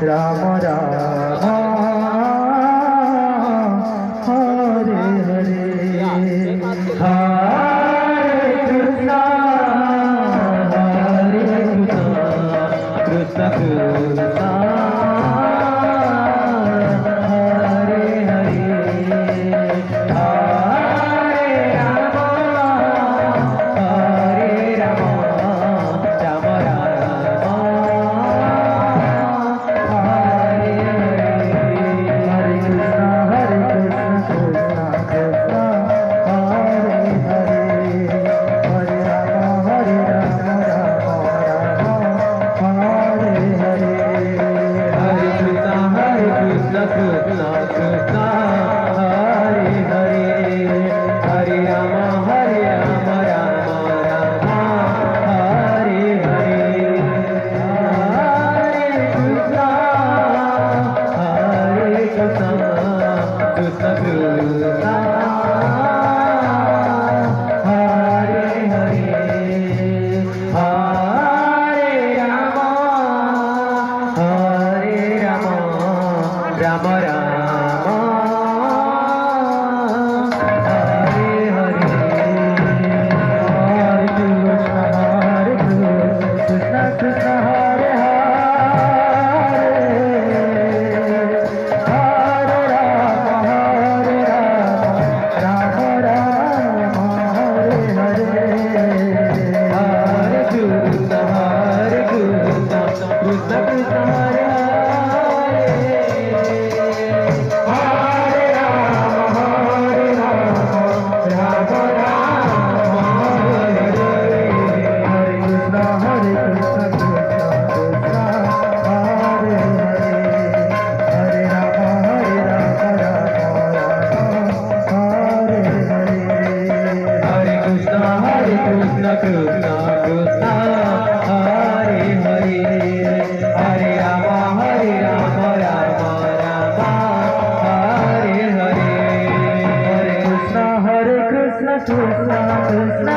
Ram Ram Hare Hare Hare Krishna Krishna Krishna Hare Hare Hare Ram Ram Ram Ram Hare Hare Hare Krishna Krishna Hare Hare Ram Ram Ram Hare Hare Hare Krishna Krishna Krishna Hare Krishna Krishna Krishna Hare Hare Hare Ram Ram Ram Hare Hare Hare Krishna Krishna Krishna